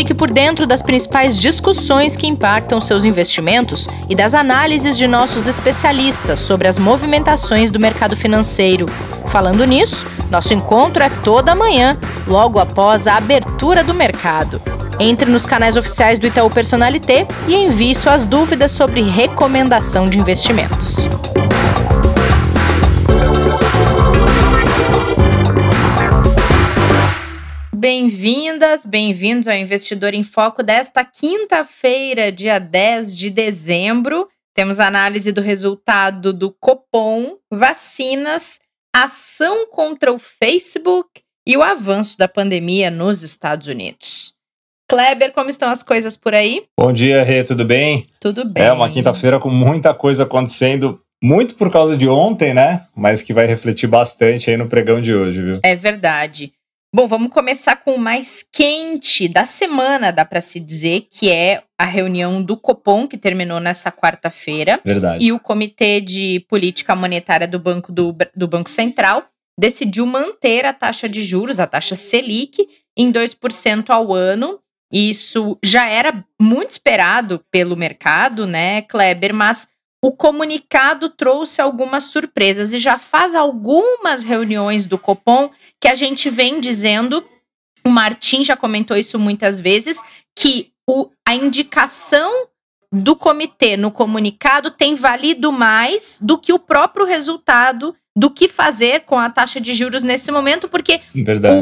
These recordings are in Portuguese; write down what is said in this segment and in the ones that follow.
Fique por dentro das principais discussões que impactam seus investimentos e das análises de nossos especialistas sobre as movimentações do mercado financeiro. Falando nisso, nosso encontro é toda manhã, logo após a abertura do mercado. Entre nos canais oficiais do Itaú Personalité e envie suas dúvidas sobre recomendação de investimentos. Bem-vindas, bem-vindos ao Investidor em Foco desta quinta-feira, dia 10 de dezembro. Temos análise do resultado do Copom, vacinas, ação contra o Facebook e o avanço da pandemia nos Estados Unidos. Kleber, como estão as coisas por aí? Bom dia, Rê, tudo bem? Tudo bem. É uma quinta-feira com muita coisa acontecendo, muito por causa de ontem, né? Mas que vai refletir bastante aí no pregão de hoje, viu? É verdade. Bom, vamos começar com o mais quente da semana, dá para se dizer, que é a reunião do Copom, que terminou nessa quarta-feira. Verdade. E o Comitê de Política Monetária do Banco Central decidiu manter a taxa de juros, a taxa Selic, em 2% ao ano. Isso já era muito esperado pelo mercado, né, Kleber? Mas o comunicado trouxe algumas surpresas e já faz algumas reuniões do Copom que a gente vem dizendo, o Martim já comentou isso muitas vezes, que a indicação do comitê no comunicado tem valido mais do que o próprio resultado do que fazer com a taxa de juros nesse momento, porque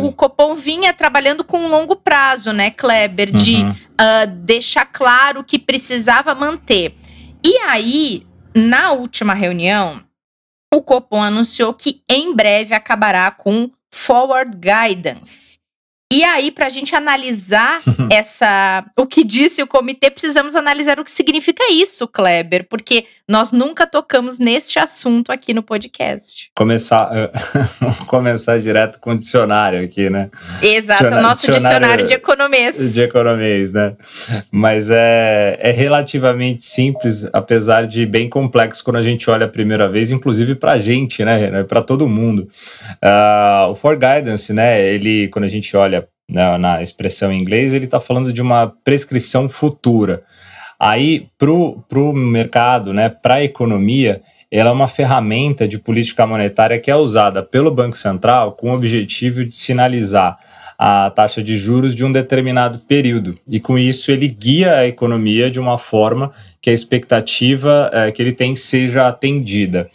o Copom vinha trabalhando com um longo prazo, né, Kleber, de deixar claro que precisava manter. E aí, na última reunião, o Copom anunciou que em breve acabará com Forward Guidance. E aí, para a gente analisar o que disse o comitê, precisamos analisar o que significa isso, Kleber, porque nós nunca tocamos neste assunto aqui no podcast. Vamos começar direto com o dicionário aqui, né? Exato, nosso dicionário de economês. De economês, né? Mas é relativamente simples, apesar de bem complexo quando a gente olha a primeira vez, inclusive para a gente, né? Para todo mundo. O Forward Guidance, né? Ele, quando a gente olha na expressão em inglês, ele está falando de uma prescrição futura. Aí, pro mercado, né, para a economia, ela é uma ferramenta de política monetária que é usada pelo Banco Central com o objetivo de sinalizar a taxa de juros de um determinado período. E com isso ele guia a economia de uma forma que a expectativa que ele tem seja atendida.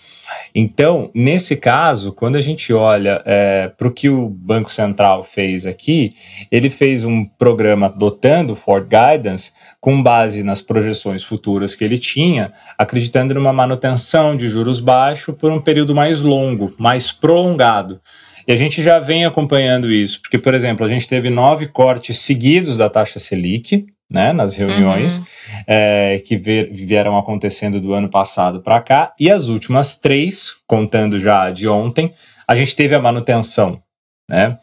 Então, nesse caso, quando a gente olha para o que o Banco Central fez aqui, ele fez um programa adotando o Forward Guidance com base nas projeções futuras que ele tinha, acreditando numa manutenção de juros baixos por um período mais longo, mais prolongado. E a gente já vem acompanhando isso, porque, por exemplo, a gente teve 9 cortes seguidos da taxa Selic, né, nas reuniões que vieram acontecendo do ano passado para cá, e as últimas 3, contando já de ontem, a gente teve a manutenção, né?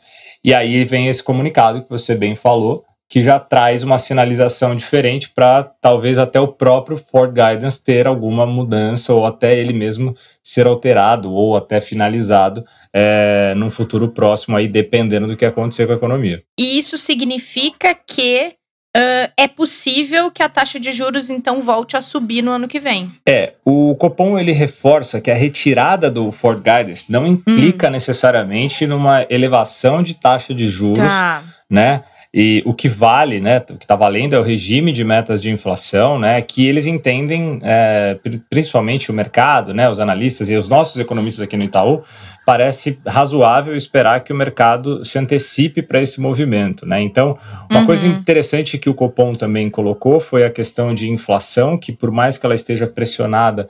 E aí vem esse comunicado que você bem falou, que já traz uma sinalização diferente para talvez até o próprio Forward Guidance ter alguma mudança ou até ele mesmo ser alterado ou até finalizado num futuro próximo, aí, dependendo do que acontecer com a economia. E isso significa que é possível que a taxa de juros, então, volte a subir no ano que vem. O Copom, ele reforça que a retirada do Forward Guidance não implica necessariamente numa elevação de taxa de juros, né? E o que vale, né, o que está valendo é o regime de metas de inflação, né, que eles entendem, principalmente o mercado, né, os analistas e os nossos economistas aqui no Itaú, parece razoável esperar que o mercado se antecipe para esse movimento, né? Então, uma coisa interessante que o Copom também colocou foi a questão de inflação, que por mais que ela esteja pressionada,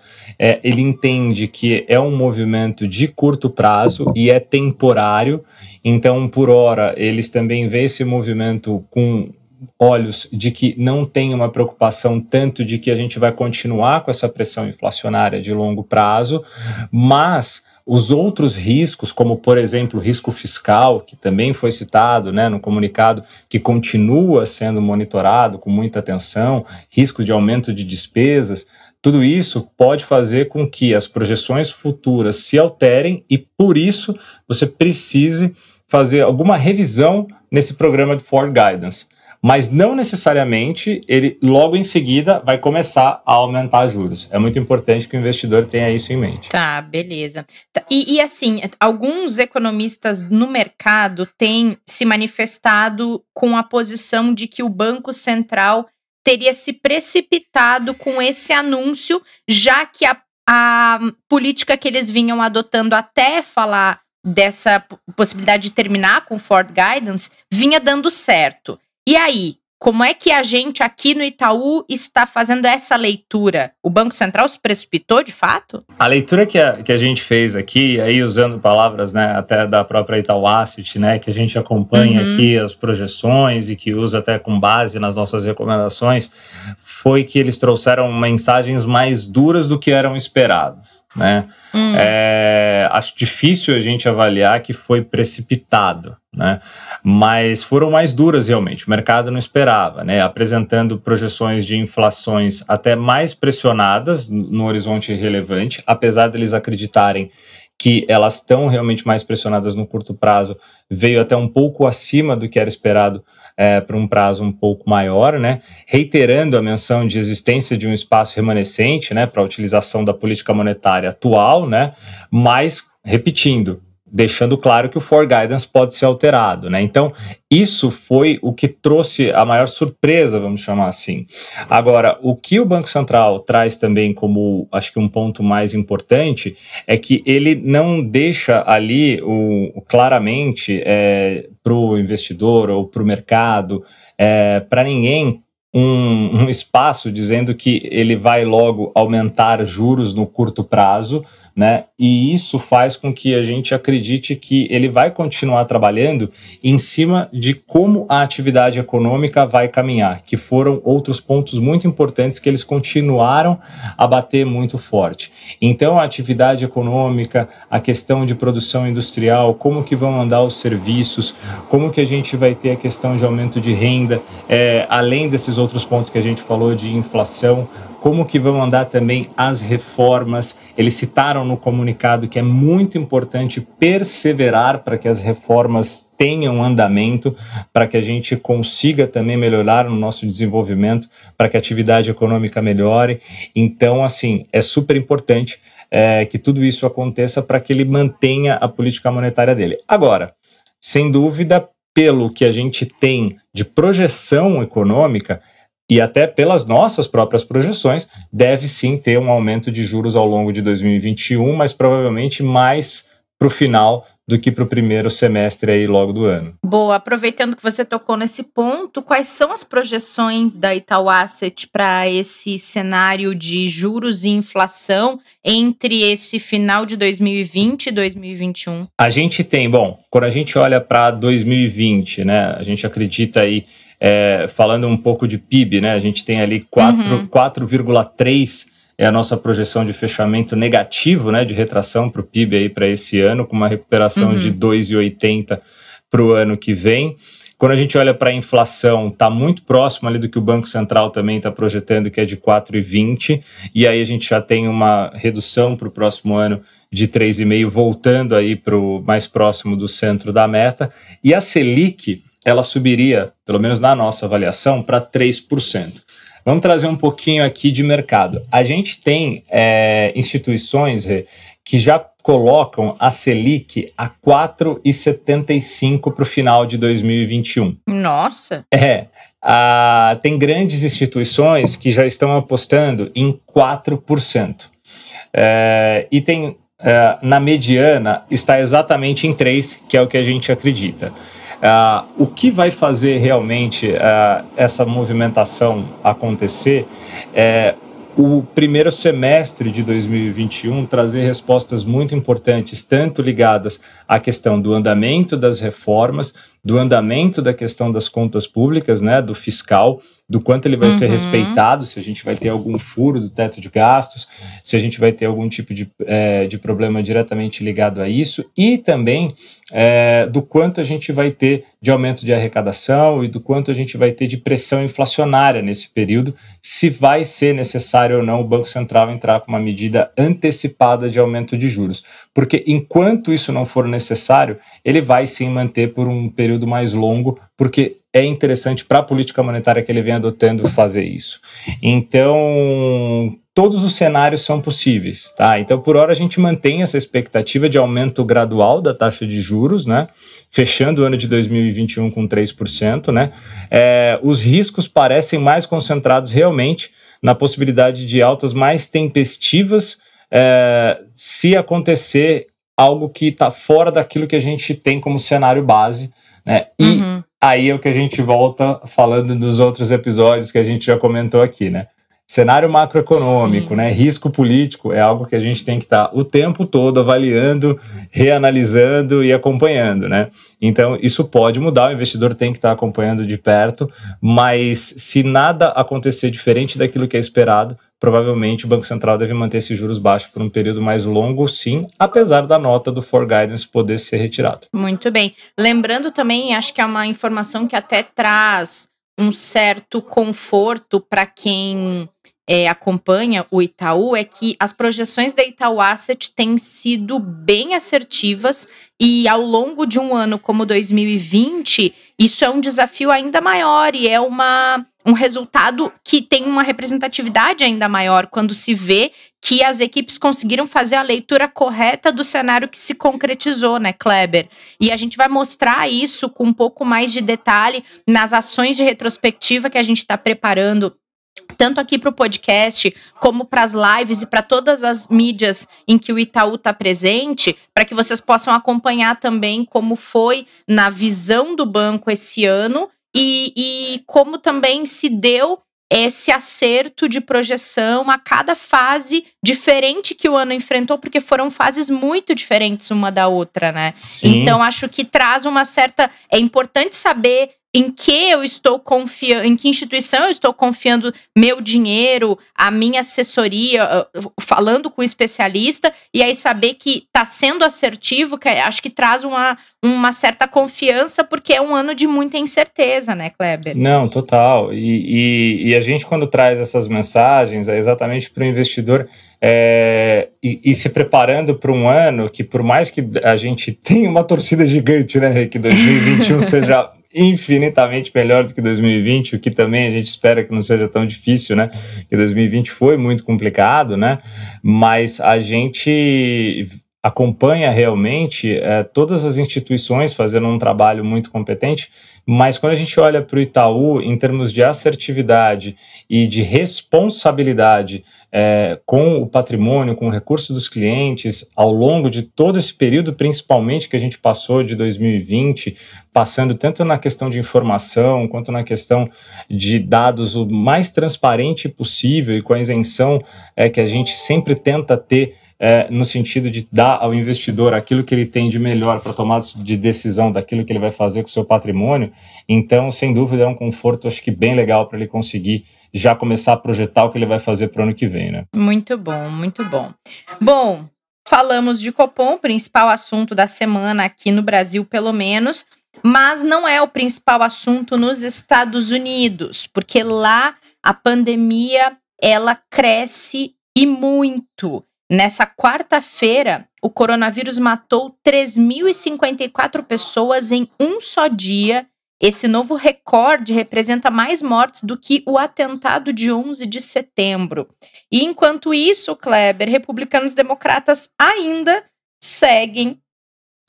ele entende que é um movimento de curto prazo e é temporário. Então, por hora, eles também veem esse movimento com olhos de que não tem uma preocupação tanto de que a gente vai continuar com essa pressão inflacionária de longo prazo, mas os outros riscos, como, por exemplo, o risco fiscal, que também foi citado, né, no comunicado, que continua sendo monitorado com muita atenção, risco de aumento de despesas, tudo isso pode fazer com que as projeções futuras se alterem e, por isso, você precise fazer alguma revisão nesse programa de Forward Guidance. mas não necessariamente ele logo em seguida vai começar a aumentar juros. É muito importante que o investidor tenha isso em mente. Tá, beleza. E assim, alguns economistas no mercado têm se manifestado com a posição de que o Banco Central teria se precipitado com esse anúncio, já que a política que eles vinham adotando até falar dessa possibilidade de terminar com o Ford Guidance vinha dando certo. E aí, como é que a gente aqui no Itaú está fazendo essa leitura? O Banco Central se precipitou de fato? A leitura que a gente fez aqui, aí usando palavras, né, até da própria Itaú Asset, né, que a gente acompanha aqui as projeções e que usa até com base nas nossas recomendações, foi que eles trouxeram mensagens mais duras do que eram esperados, né? Acho difícil a gente avaliar que foi precipitado, né? Mas foram mais duras realmente, o mercado não esperava, né? Apresentando projeções de inflações até mais pressionadas no horizonte relevante, apesar deles acreditarem que elas estão realmente mais pressionadas no curto prazo, veio até um pouco acima do que era esperado para um prazo um pouco maior, né? Reiterando a menção de existência de um espaço remanescente, né, para a utilização da política monetária atual, né? Mas, repetindo, deixando claro que o Ford Guidance pode ser alterado, né? Então, isso foi o que trouxe a maior surpresa, vamos chamar assim. Agora, o que o Banco Central traz também como, acho que um ponto mais importante, é que ele não deixa ali claramente para o investidor ou para o mercado, para ninguém, um espaço dizendo que ele vai logo aumentar juros no curto prazo, né? E isso faz com que a gente acredite que ele vai continuar trabalhando em cima de como a atividade econômica vai caminhar, que foram outros pontos muito importantes que eles continuaram a bater muito forte. Então, a atividade econômica, a questão de produção industrial, como que vão andar os serviços, como que a gente vai ter a questão de aumento de renda, além desses outros pontos que a gente falou de inflação, como que vão andar também as reformas. Eles citaram no comunicado que é muito importante perseverar para que as reformas tenham andamento, para que a gente consiga também melhorar no nosso desenvolvimento, para que a atividade econômica melhore. Então, assim, é super importante que tudo isso aconteça para que ele mantenha a política monetária dele. Agora, sem dúvida, pelo que a gente tem de projeção econômica, e até pelas nossas próprias projeções, deve sim ter um aumento de juros ao longo de 2021, mas provavelmente mais para o final do que para o primeiro semestre aí logo do ano. Boa, aproveitando que você tocou nesse ponto, quais são as projeções da Itaú Asset para esse cenário de juros e inflação entre esse final de 2020 e 2021? A gente tem, quando a gente olha para 2020, né, a gente acredita aí, falando um pouco de PIB, né, a gente tem ali 4,3 é a nossa projeção de fechamento negativo, né, de retração para o PIB aí para esse ano, com uma recuperação de 2,80 para o ano que vem. Quando a gente olha para a inflação, está muito próximo ali do que o Banco Central também está projetando, que é de 4,20, e aí a gente já tem uma redução para o próximo ano de 3,5, voltando aí para o mais próximo do centro da meta, e a Selic, ela subiria, pelo menos na nossa avaliação, para 3%. Vamos trazer um pouquinho aqui de mercado. A gente tem instituições que já colocam a Selic a 4,75 para o final de 2021. Nossa! Tem grandes instituições que já estão apostando em 4%. E tem, na mediana, está exatamente em 3%, que é o que a gente acredita. O que vai fazer realmente essa movimentação acontecer é o primeiro semestre de 2021 trazer respostas muito importantes, tanto ligadas à questão do andamento das reformas, do andamento da questão das contas públicas, né, do fiscal, do quanto ele vai ser respeitado, se a gente vai ter algum furo do teto de gastos, se a gente vai ter algum tipo de problema diretamente ligado a isso, e também do quanto a gente vai ter de aumento de arrecadação e do quanto a gente vai ter de pressão inflacionária nesse período, se vai ser necessário ou não o Banco Central entrar com uma medida antecipada de aumento de juros. Porque enquanto isso não for necessário, ele vai sim manter por um período período mais longo, porque é interessante para a política monetária que ele vem adotando fazer isso. Então, todos os cenários são possíveis, tá? Então, por hora, a gente mantém essa expectativa de aumento gradual da taxa de juros, né? Fechando o ano de 2021 com 3%, né? Os riscos parecem mais concentrados realmente na possibilidade de altas mais tempestivas se acontecer algo que está fora daquilo que a gente tem como cenário base, né? E aí é o que a gente volta falando nos outros episódios que a gente já comentou aqui, né? Cenário macroeconômico, né? Risco político é algo que a gente tem que estar o tempo todo avaliando, reanalisando e acompanhando, né? Então, isso pode mudar, o investidor tem que estar acompanhando de perto, mas se nada acontecer diferente daquilo que é esperado, provavelmente o Banco Central deve manter esses juros baixos por um período mais longo, sim, apesar da nota do For Guidance poder ser retirado. Muito bem. Lembrando também, acho que é uma informação que até traz um certo conforto para quem acompanha o Itaú, é que as projeções da Itaú Asset têm sido bem assertivas e ao longo de um ano como 2020, isso é um desafio ainda maior e é um resultado que tem uma representatividade ainda maior quando se vê que as equipes conseguiram fazer a leitura correta do cenário que se concretizou, né, Kleber? E a gente vai mostrar isso com um pouco mais de detalhe nas ações de retrospectiva que a gente está preparando tanto aqui para o podcast, como para as lives e para todas as mídias em que o Itaú está presente, para que vocês possam acompanhar também como foi na visão do banco esse ano e como também se deu esse acerto de projeção a cada fase diferente que o ano enfrentou, porque foram fases muito diferentes uma da outra, né? Sim. Então, acho que traz uma certa... É importante saber em que eu estou confiando, em que instituição eu estou confiando meu dinheiro, a minha assessoria, falando com o especialista, e aí saber que está sendo assertivo, que acho que traz uma certa confiança, porque é um ano de muita incerteza, né, Kleber? Não, total. E a gente, quando traz essas mensagens, é exatamente para o investidor e se preparando para um ano que, por mais que a gente tenha uma torcida gigante, né, que 2021 seja infinitamente melhor do que 2020, o que também a gente espera que não seja tão difícil, né? Que 2020 foi muito complicado, né? Mas a gente acompanha realmente todas as instituições fazendo um trabalho muito competente, mas quando a gente olha para o Itaú, em termos de assertividade e de responsabilidade com o patrimônio, com o recurso dos clientes, ao longo de todo esse período, principalmente que a gente passou de 2020, passando tanto na questão de informação, quanto na questão de dados o mais transparente possível e com a isenção que a gente sempre tenta ter, no sentido de dar ao investidor aquilo que ele tem de melhor para tomar de decisão daquilo que ele vai fazer com o seu patrimônio. Então, sem dúvida, é um conforto, acho que bem legal para ele conseguir já começar a projetar o que ele vai fazer para o ano que vem, né? Muito bom, muito bom. Bom, falamos de Copom, principal assunto da semana aqui no Brasil, pelo menos, mas não é o principal assunto nos Estados Unidos, porque lá a pandemia, ela cresce e muito. Nessa quarta-feira, o coronavírus matou 3.054 pessoas em um só dia. Esse novo recorde representa mais mortes do que o atentado de 11 de setembro. E enquanto isso, Kleber, republicanos e democratas ainda seguem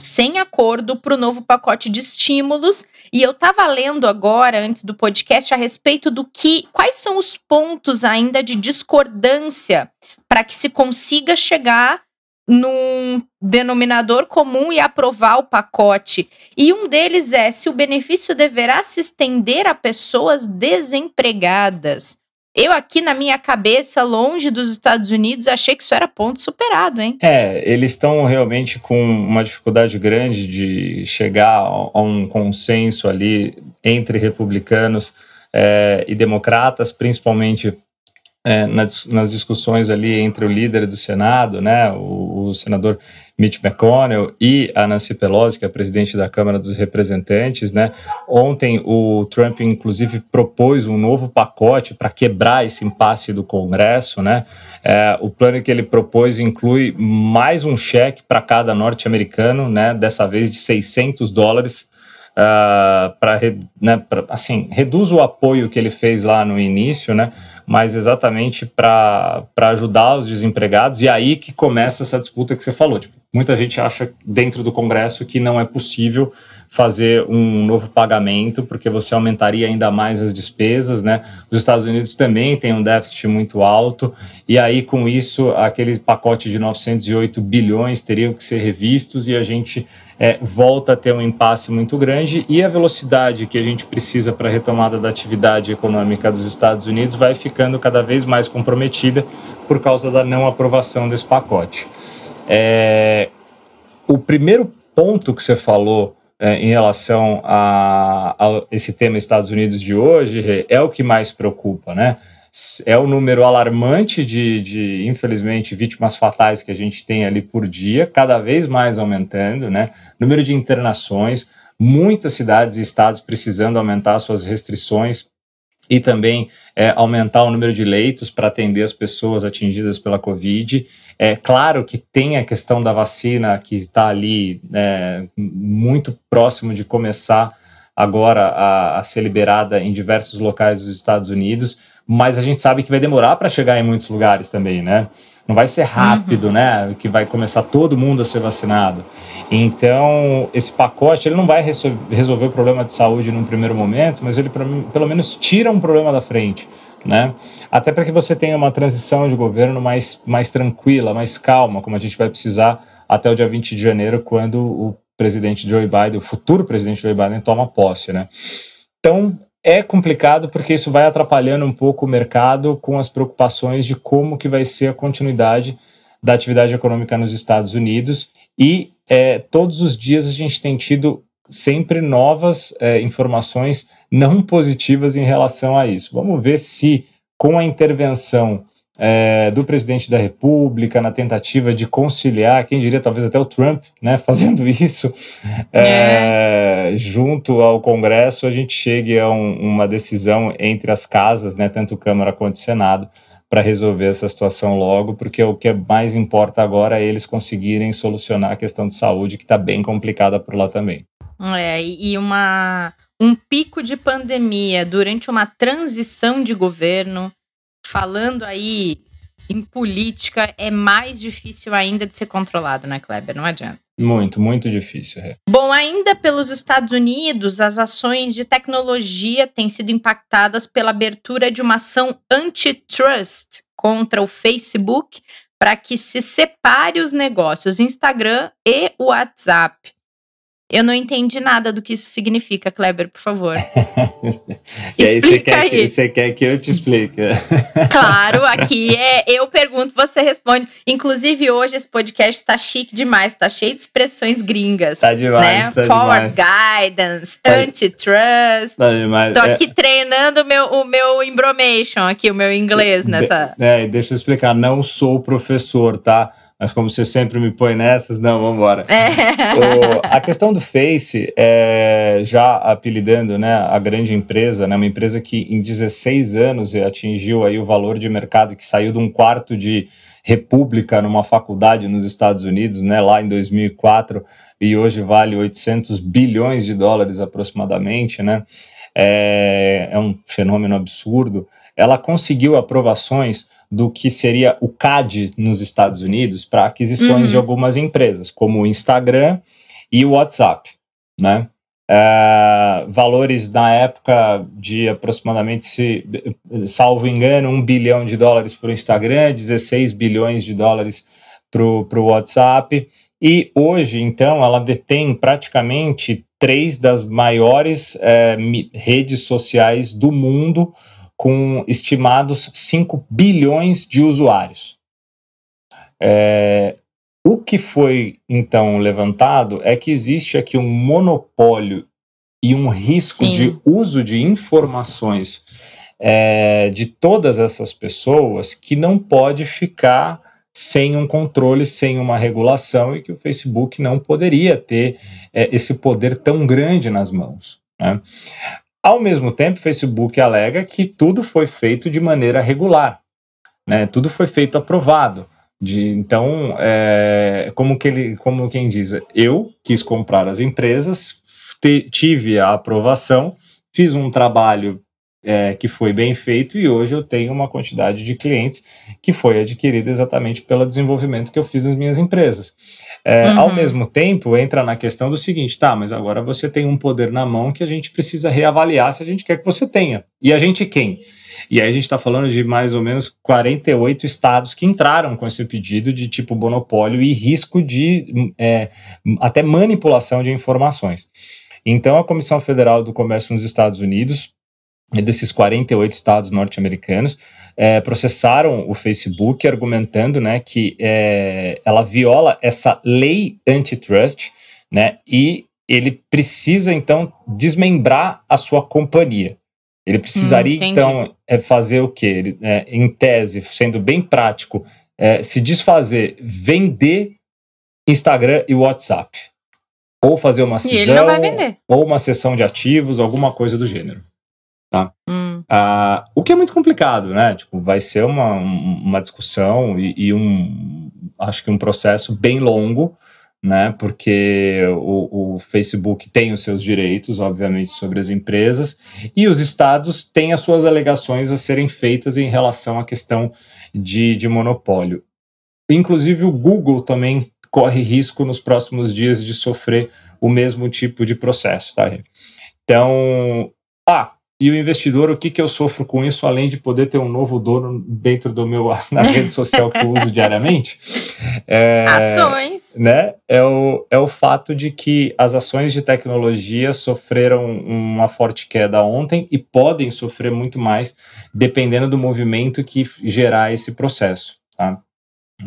sem acordo para o novo pacote de estímulos. E eu estava lendo agora, antes do podcast, a respeito quais são os pontos ainda de discordância para que se consiga chegar num denominador comum e aprovar o pacote. E um deles é se o benefício deverá se estender a pessoas desempregadas. Eu aqui na minha cabeça, longe dos Estados Unidos, achei que isso era ponto superado, hein? Eles estão realmente com uma dificuldade grande de chegar a um consenso ali entre republicanos e democratas, principalmente nas discussões ali entre o líder do Senado, né, o senador Mitch McConnell e a Nancy Pelosi, que é a presidente da Câmara dos Representantes, né. Ontem o Trump, inclusive, propôs um novo pacote para quebrar esse impasse do Congresso, né. O plano que ele propôs inclui mais um cheque para cada norte-americano, né, dessa vez de $600, assim, reduz o apoio que ele fez lá no início, né? Mas exatamente para ajudar os desempregados, e aí que começa essa disputa que você falou. Tipo, muita gente acha dentro do Congresso que não é possível fazer um novo pagamento, porque você aumentaria ainda mais as despesas, né? Os Estados Unidos também têm um déficit muito alto, e aí com isso, aquele pacote de 908 bilhões teriam que ser revistos, e a gente volta a ter um impasse muito grande, e a velocidade que a gente precisa para a retomada da atividade econômica dos Estados Unidos vai ficando cada vez mais comprometida por causa da não aprovação desse pacote. O primeiro ponto que você falou em relação a esse tema Estados Unidos de hoje é o que mais preocupa, né? É o número alarmante de, infelizmente, vítimas fatais que a gente tem ali por dia, cada vez mais aumentando, né? Número de internações, muitas cidades e estados precisando aumentar suas restrições e também aumentar o número de leitos para atender as pessoas atingidas pela Covid. É claro que tem a questão da vacina que está ali muito próximo de começar agora a ser liberada em diversos locais dos Estados Unidos, mas a gente sabe que vai demorar para chegar em muitos lugares também, né? Não vai ser rápido, né? Que vai começar todo mundo a ser vacinado. Então, esse pacote ele não vai resolver o problema de saúde num primeiro momento, mas ele pelo menos tira um problema da frente, né? Até para que você tenha uma transição de governo mais tranquila, mais calma, como a gente vai precisar até o dia 20 de janeiro, quando o presidente Joe Biden, o futuro presidente Joe Biden, toma posse, né? Então, é complicado porque isso vai atrapalhando um pouco o mercado com as preocupações de como que vai ser a continuidade da atividade econômica nos Estados Unidos, e todos os dias a gente tem tido sempre novas informações não positivas em relação a isso. Vamos ver se, com a intervenção do presidente da República, na tentativa de conciliar, quem diria talvez até o Trump, né, fazendo isso junto ao Congresso, a gente chegue a uma decisão entre as casas, né, tanto Câmara quanto Senado, para resolver essa situação logo, porque o que mais importa agora é eles conseguirem solucionar a questão de saúde, que está bem complicada por lá também. E um pico de pandemia durante uma transição de governo, falando aí em política, é mais difícil ainda de ser controlado, né, Kleber? Não adianta. Muito, muito difícil. Bom, ainda pelos Estados Unidos, as ações de tecnologia têm sido impactadas pela abertura de uma ação antitrust contra o Facebook para que se separe os negócios Instagram e WhatsApp. Eu não entendi nada do que isso significa, Kleber, por favor. Explica aí. Você quer que eu te explique? Claro, aqui eu pergunto, você responde. Inclusive, hoje esse podcast tá chique demais, tá cheio de expressões gringas. Tá demais, né? Tá Forward demais. guidance, antitrust. Tá demais. Tô aqui treinando o meu embromation aqui, o meu inglês nessa... Deixa eu explicar, não sou professor, tá? Mas como você sempre me põe nessas, não, vamos embora. A questão do Face, já apelidando, né, a grande empresa, né, uma empresa que em 16 anos atingiu aí o valor de mercado que saiu de um quarto de república numa faculdade nos Estados Unidos, né, lá em 2004, e hoje vale 800 bilhões de dólares aproximadamente, né, é um fenômeno absurdo. Ela conseguiu aprovações do que seria o CAD nos Estados Unidos para aquisições de algumas empresas, como o Instagram e o WhatsApp, né? Valores na época de aproximadamente, salvo engano, 1 bilhão de dólares para o Instagram, 16 bilhões de dólares para o WhatsApp, e hoje, então, ela detém praticamente 3 das maiores redes sociais do mundo, com estimados 5 bilhões de usuários. O que foi, então, levantado é que existe aqui um monopólio e um risco de uso de informações de todas essas pessoas que não pode ficar sem um controle, sem uma regulação, e que o Facebook não poderia ter esse poder tão grande nas mãos, né? Ao mesmo tempo, o Facebook alega que tudo foi feito de maneira regular, né? Tudo foi feito aprovado. Então, como quem diz, eu quis comprar as empresas, tive a aprovação, fiz um trabalho que foi bem feito e hoje eu tenho uma quantidade de clientes que foi adquirida exatamente pelo desenvolvimento que eu fiz nas minhas empresas. Ao mesmo tempo, entra na questão do seguinte, tá, mas agora você tem um poder na mão que a gente precisa reavaliar se a gente quer que você tenha. E a gente quem? E aí a gente está falando de mais ou menos 48 estados que entraram com esse pedido de tipo monopólio e risco de até manipulação de informações. Então a Comissão Federal do Comércio nos Estados Unidos, desses 48 estados norte-americanos, processaram o Facebook argumentando, né, que ela viola essa lei antitrust, né, e ele precisa, então, desmembrar a sua companhia. Ele precisaria, então, fazer o quê? Ele, em tese, sendo bem prático, se desfazer, vender Instagram e WhatsApp. Ou fazer uma cisão, e ele não vai vender. Ou uma cessão de ativos, alguma coisa do gênero. Tá? O que é muito complicado, né? Tipo, vai ser uma discussão e acho que um processo bem longo, né? Porque o Facebook tem os seus direitos, obviamente, sobre as empresas, e os estados têm as suas alegações a serem feitas em relação à questão de monopólio. Inclusive, o Google também corre risco nos próximos dias de sofrer o mesmo tipo de processo, tá? Então, e o investidor, o que eu sofro com isso, além de poder ter um novo dono dentro na rede social que eu uso diariamente? Ações. Né? É o fato de que as ações de tecnologia sofreram uma forte queda ontem e podem sofrer muito mais, dependendo do movimento que gerar esse processo. Tá?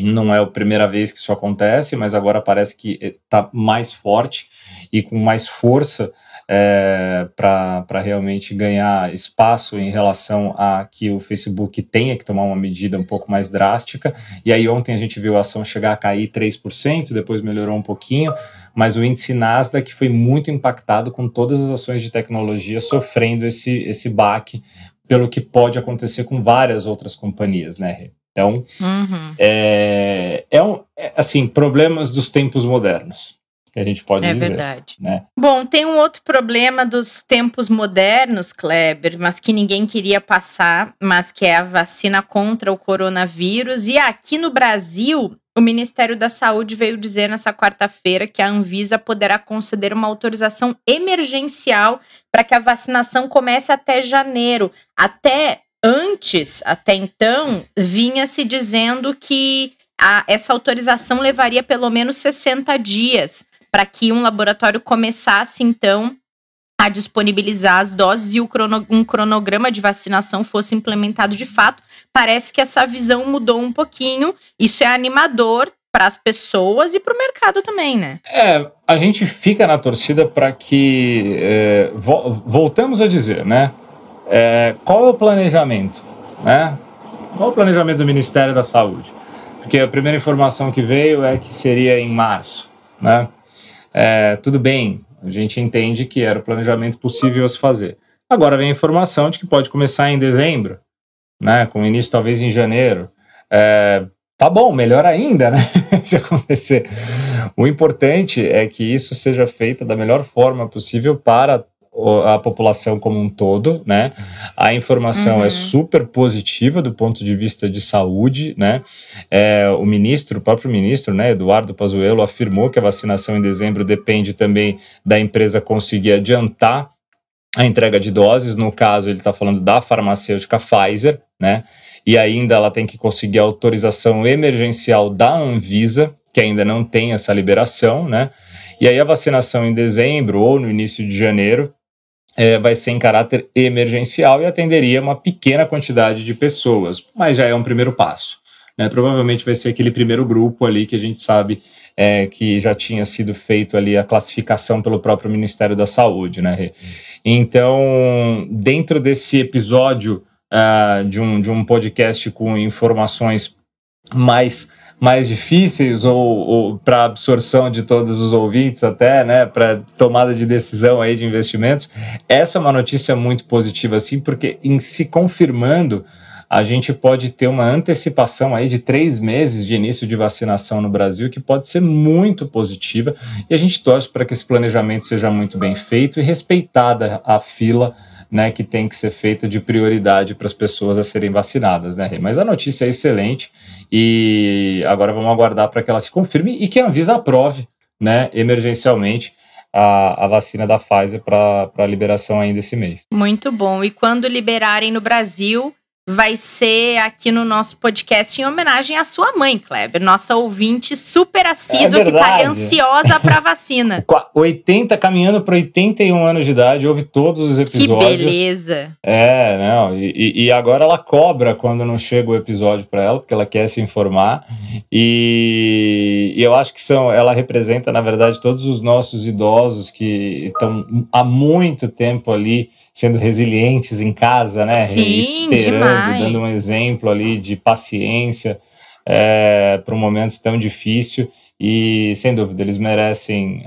Não é a primeira vez que isso acontece, mas agora parece que está mais forte e com mais força para realmente ganhar espaço em relação a que o Facebook tenha que tomar uma medida um pouco mais drástica. E aí ontem a gente viu a ação chegar a cair 3%, depois melhorou um pouquinho, mas o índice Nasdaq foi muito impactado com todas as ações de tecnologia sofrendo esse baque, pelo que pode acontecer com várias outras companhias, né? Então, assim, problemas dos tempos modernos, que a gente pode dizer. É verdade. Né? Bom, tem um outro problema dos tempos modernos, Kleber, mas que ninguém queria passar, mas que é a vacina contra o coronavírus. E aqui no Brasil, o Ministério da Saúde veio dizer nessa quarta-feira que a Anvisa poderá conceder uma autorização emergencial para que a vacinação comece até janeiro. Até então, vinha se dizendo que essa autorização levaria pelo menos 60 dias para que um laboratório começasse, então, a disponibilizar as doses e um cronograma de vacinação fosse implementado de fato. Parece que essa visão mudou um pouquinho. Isso é animador para as pessoas e para o mercado também, né? A gente fica na torcida para que... voltamos a dizer, né? Qual é o planejamento, né? Qual é o planejamento do Ministério da Saúde? Porque a primeira informação que veio é que seria em março, né? Tudo bem, a gente entende que era o planejamento possível a se fazer. Agora vem a informação de que pode começar em dezembro, né? Com início talvez em janeiro. Tá bom, melhor ainda, né? Se acontecer. O importante é que isso seja feito da melhor forma possível para a população como um todo, né? A informação é super positiva do ponto de vista de saúde, né? O próprio ministro, né, Eduardo Pazuello, afirmou que a vacinação em dezembro depende também da empresa conseguir adiantar a entrega de doses. No caso, ele está falando da farmacêutica Pfizer, né? E ainda ela tem que conseguir a autorização emergencial da Anvisa, que ainda não tem essa liberação, né? E aí a vacinação em dezembro ou no início de janeiro vai ser em caráter emergencial e atenderia uma pequena quantidade de pessoas, mas já é um primeiro passo, né? Provavelmente vai ser aquele primeiro grupo ali que a gente sabe que já tinha sido feito ali a classificação pelo próprio Ministério da Saúde, né? Então, dentro desse episódio de um podcast com informações mais difíceis ou para absorção de todos os ouvintes até, né, para tomada de decisão aí de investimentos, essa é uma notícia muito positiva, assim, porque em se confirmando a gente pode ter uma antecipação aí de 3 meses de início de vacinação no Brasil, que pode ser muito positiva, e a gente torce para que esse planejamento seja muito bem feito e respeitada a fila, né, que tem que ser feita de prioridade para as pessoas a serem vacinadas, né, Rê? Mas a notícia é excelente e agora vamos aguardar para que ela se confirme e que a Anvisa aprove, né, emergencialmente a vacina da Pfizer para liberação ainda esse mês. Muito bom. E quando liberarem no Brasil, vai ser aqui no nosso podcast em homenagem à sua mãe, Kleber, nossa ouvinte super assídua, que tá ali ansiosa pra vacina. 80, caminhando para 81 anos de idade, ouve todos os episódios. Que beleza. Não, e agora ela cobra quando não chega o episódio para ela, porque ela quer se informar, e eu acho que ela representa, na verdade, todos os nossos idosos que estão há muito tempo ali sendo resilientes em casa, né? Sim, esperando, demais. dando um exemplo ali de paciência para um momento tão difícil. E, sem dúvida, eles merecem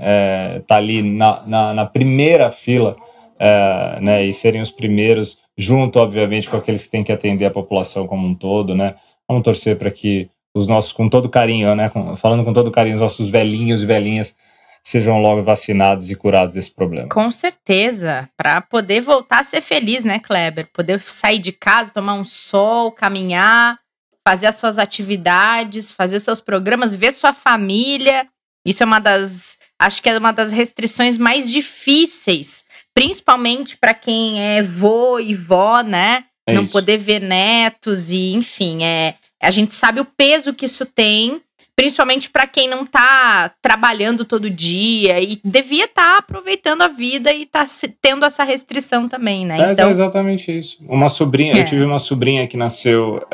estar ali na primeira fila, né? E serem os primeiros, junto, obviamente, com aqueles que têm que atender a população como um todo, né? Vamos torcer para que os nossos, com todo carinho, né? Falando com todo carinho, os nossos velhinhos e velhinhas sejam logo vacinados e curados desse problema. Com certeza, para poder voltar a ser feliz, né, Kleber? Poder sair de casa, tomar um sol, caminhar, fazer as suas atividades, fazer seus programas, ver sua família. Isso é acho que é uma das restrições mais difíceis, principalmente para quem é vô e vó, né? Não poder ver netos e, enfim, a gente sabe o peso que isso tem, principalmente para quem não tá trabalhando todo dia e devia estar aproveitando a vida e tá tendo essa restrição também, né? Então, é exatamente isso. Uma sobrinha, eu tive uma sobrinha que nasceu,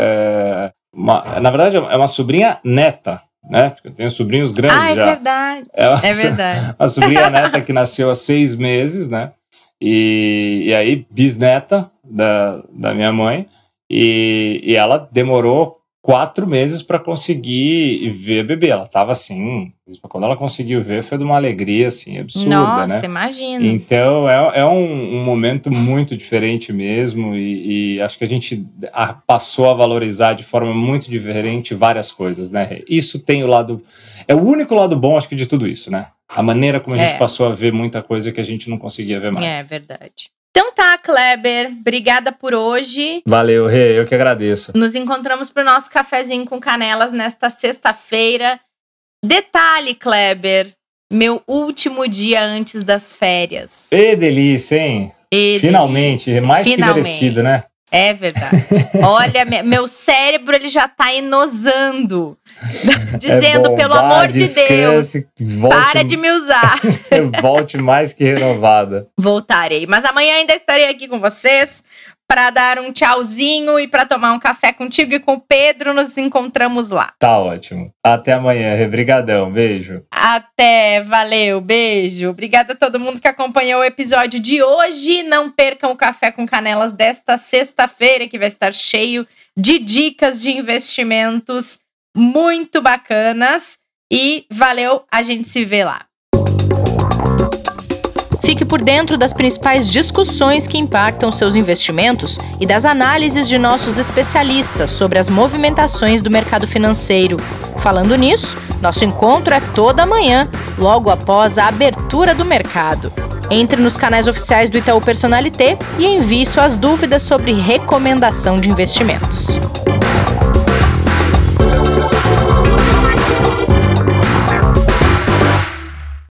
na verdade é uma sobrinha neta, né? Porque eu tenho sobrinhos grandes já. Verdade. É verdade. Uma sobrinha neta que nasceu há 6 meses, né? E aí bisneta da minha mãe, e ela demorou 4 meses para conseguir ver bebê. Ela tava assim, quando ela conseguiu ver, foi de uma alegria assim absurda. Nossa, né? Imagina. Então é um momento muito diferente mesmo, e acho que a gente passou a valorizar de forma muito diferente várias coisas, né? Isso tem é o único lado bom, acho que, de tudo isso, né? A maneira como a gente passou a ver muita coisa que a gente não conseguia ver mais. É verdade. Então tá, Kleber, obrigada por hoje. Valeu, Rê, eu que agradeço. Nos encontramos pro nosso cafezinho com canelas nesta sexta-feira. Detalhe, Kleber, meu último dia antes das férias. E delícia, hein? Finalmente, delícia. Mais que merecido, né? É verdade. Olha, meu cérebro, ele já tá enosando. Dizendo, pelo amor de Deus, para de me usar. Volte mais que renovada. Voltarei, mas amanhã ainda estarei aqui com vocês para dar um tchauzinho e para tomar um café contigo e com o Pedro. Nos encontramos lá. Tá ótimo. Até amanhã. Obrigadão. Beijo. Até. Valeu. Beijo. Obrigada a todo mundo que acompanhou o episódio de hoje. Não percam o Café com Canelas desta sexta-feira, que vai estar cheio de dicas de investimentos muito bacanas. E valeu. A gente se vê lá. Fique por dentro das principais discussões que impactam seus investimentos e das análises de nossos especialistas sobre as movimentações do mercado financeiro. Falando nisso, nosso encontro é toda manhã, logo após a abertura do mercado. Entre nos canais oficiais do Itaú Personalité e envie suas dúvidas sobre recomendação de investimentos.